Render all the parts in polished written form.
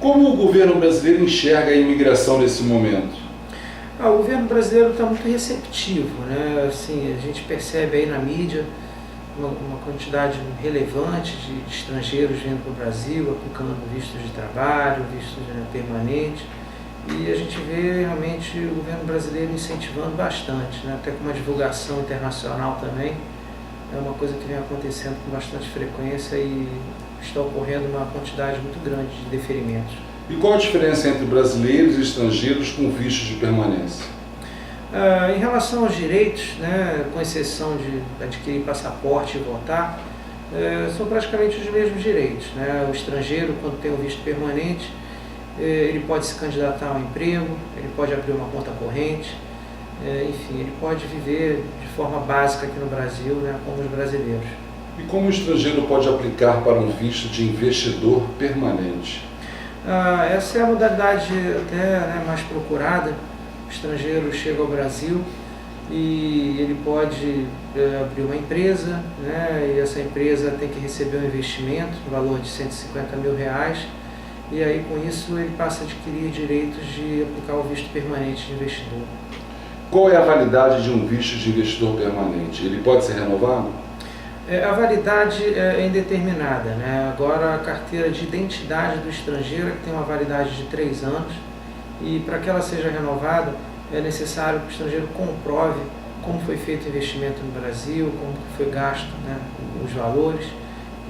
Como o governo brasileiro enxerga a imigração nesse momento? O governo brasileiro está muito receptivo, né? Assim, a gente percebe aí na mídia uma quantidade relevante de estrangeiros vindo para o Brasil, aplicando vistos de trabalho, vistos permanentes, e a gente vê realmente o governo brasileiro incentivando bastante, né? Até com uma divulgação internacional também. É uma coisa que vem acontecendo com bastante frequência e está ocorrendo uma quantidade muito grande de deferimentos. E qual a diferença entre brasileiros e estrangeiros com vistos de permanência? Em relação aos direitos, né, com exceção de adquirir passaporte e votar, são praticamente os mesmos direitos, né? O estrangeiro, quando tem o visto permanente, ele pode se candidatar a um emprego, ele pode abrir uma conta corrente, enfim, ele pode viver de forma básica aqui no Brasil, né, como os brasileiros. E como o estrangeiro pode aplicar para um visto de investidor permanente? Essa é a modalidade até, né, mais procurada. O estrangeiro chega ao Brasil e ele pode abrir uma empresa, né, e essa empresa tem que receber um investimento no valor de R$150 mil, e aí com isso ele passa a adquirir direitos de aplicar o visto permanente de investidor. Qual é a validade de um visto de investidor permanente? Ele pode ser renovado? A validade é indeterminada, né? Agora a carteira de identidade do estrangeiro tem uma validade de 3 anos, e para que ela seja renovada é necessário que o estrangeiro comprove como foi feito o investimento no Brasil, como foi gasto, né, os valores,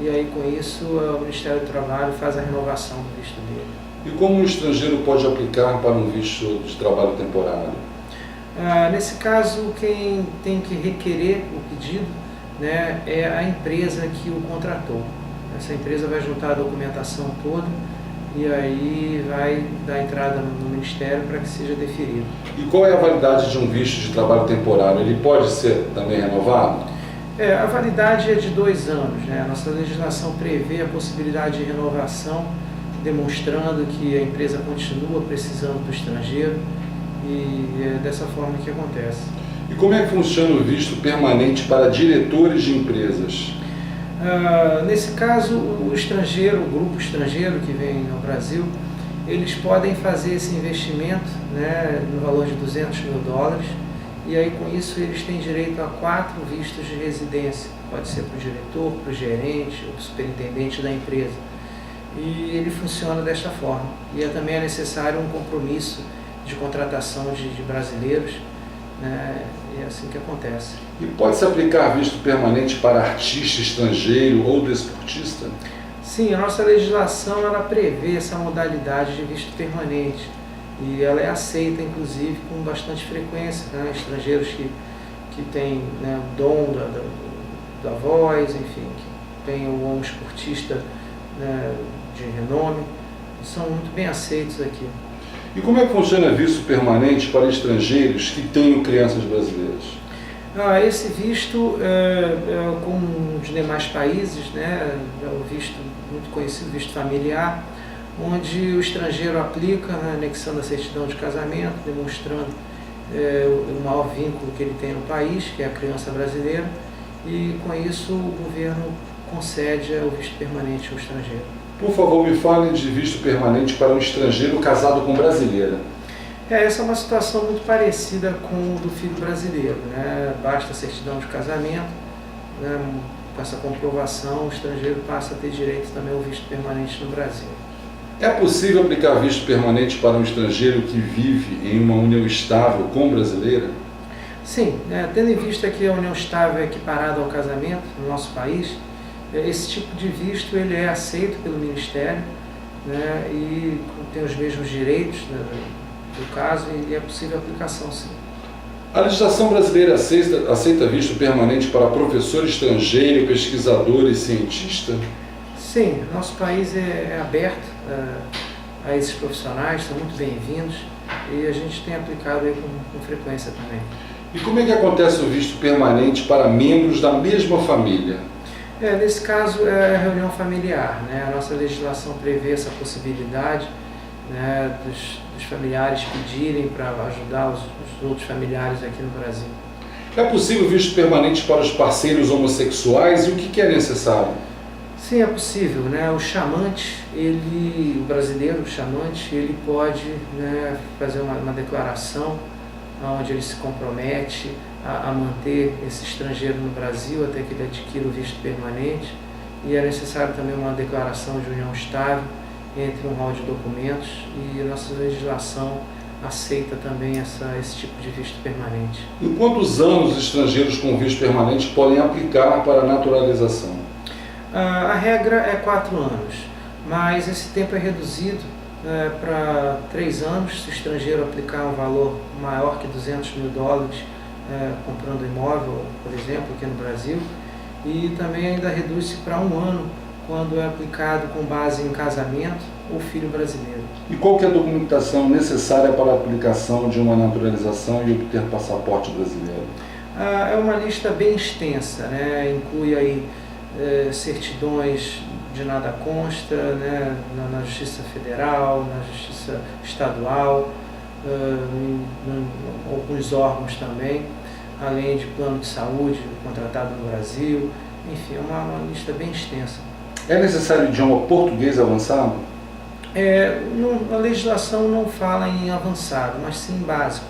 e aí com isso o Ministério do Trabalho faz a renovação do visto dele. E como o estrangeiro pode aplicar para um visto de trabalho temporário? Nesse caso, quem tem que requerer o pedido, né, é a empresa que o contratou. Essa empresa vai juntar a documentação toda e aí vai dar entrada no Ministério para que seja deferido. E qual é a validade de um visto de trabalho temporário? Ele pode ser também renovado? A validade é de 2 anos, né? A nossa legislação prevê a possibilidade de renovação, demonstrando que a empresa continua precisando do estrangeiro, e é dessa forma que acontece. E como é que funciona o visto permanente para diretores de empresas? Nesse caso, o estrangeiro, o grupo estrangeiro que vem ao Brasil, eles podem fazer esse investimento, né, no valor de $200 mil, e aí com isso eles têm direito a 4 vistos de residência. Pode ser para o diretor, para o gerente, ou para o superintendente da empresa. E ele funciona desta forma. E também é necessário um compromisso de contratação de brasileiros, né? E é assim que acontece. E pode-se aplicar visto permanente para artista estrangeiro ou desportista? Sim, a nossa legislação ela prevê essa modalidade de visto permanente e ela é aceita, inclusive, com bastante frequência, né? Estrangeiros que têm, né, o dom da voz, enfim, que têm um esportista, né, de renome, são muito bem aceitos aqui. E como é que funciona visto permanente para estrangeiros que tenham crianças brasileiras? Esse visto, como os demais países, né, é um visto muito conhecido, visto familiar, onde o estrangeiro aplica, né, anexando a certidão de casamento, demonstrando o maior vínculo que ele tem no país, que é a criança brasileira, e com isso o governo concede o visto permanente ao estrangeiro. Por favor, me fale de visto permanente para um estrangeiro casado com brasileira. Essa é uma situação muito parecida com o do filho brasileiro, né? Basta a certidão de casamento, né? Com essa comprovação o estrangeiro passa a ter direito também ao visto permanente no Brasil. É possível aplicar visto permanente para um estrangeiro que vive em uma união estável com brasileira? Sim, né? Tendo em vista que a união estável é equiparada ao casamento no nosso país, esse tipo de visto ele é aceito pelo Ministério, né, e tem os mesmos direitos, né, do caso, e é possível a aplicação, sim. A legislação brasileira aceita visto permanente para professor estrangeiro, pesquisador e cientista? Sim, nosso país é aberto a esses profissionais, são muito bem-vindos e a gente tem aplicado aí com frequência também. E como é que acontece o visto permanente para membros da mesma família? Nesse caso é a reunião familiar, né? A nossa legislação prevê essa possibilidade, né, dos familiares pedirem para ajudar os outros familiares aqui no Brasil. É possível visto permanente para os parceiros homossexuais e o que é necessário? Sim, é possível, né? O chamante, o brasileiro, o chamante, ele pode, né, fazer uma declaração onde ele se compromete a manter esse estrangeiro no Brasil até que ele adquira o visto permanente, e é necessário também uma declaração de união estável entre um rol de documentos, e a nossa legislação aceita também esse tipo de visto permanente. Em quantos anos os estrangeiros com visto permanente podem aplicar para a naturalização? A regra é 4 anos, mas esse tempo é reduzido para 3 anos, se o estrangeiro aplicar um valor maior que $200 mil, comprando imóvel, por exemplo, aqui no Brasil, e também ainda reduz-se para 1 ano, quando é aplicado com base em casamento ou filho brasileiro. E qual que é a documentação necessária para a aplicação de uma naturalização e obter passaporte brasileiro? É uma lista bem extensa, né? Inclui aí certidões de nada consta, né? na Justiça Federal, na Justiça Estadual, em alguns órgãos também, além de plano de saúde contratado no Brasil, enfim, é uma lista bem extensa. É necessário idioma português avançado? A legislação não fala em avançado, mas sim básico.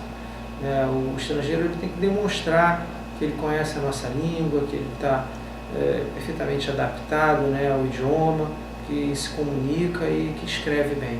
O estrangeiro ele tem que demonstrar que ele conhece a nossa língua, que ele está perfeitamente adaptado, né, ao idioma, que se comunica e que escreve bem.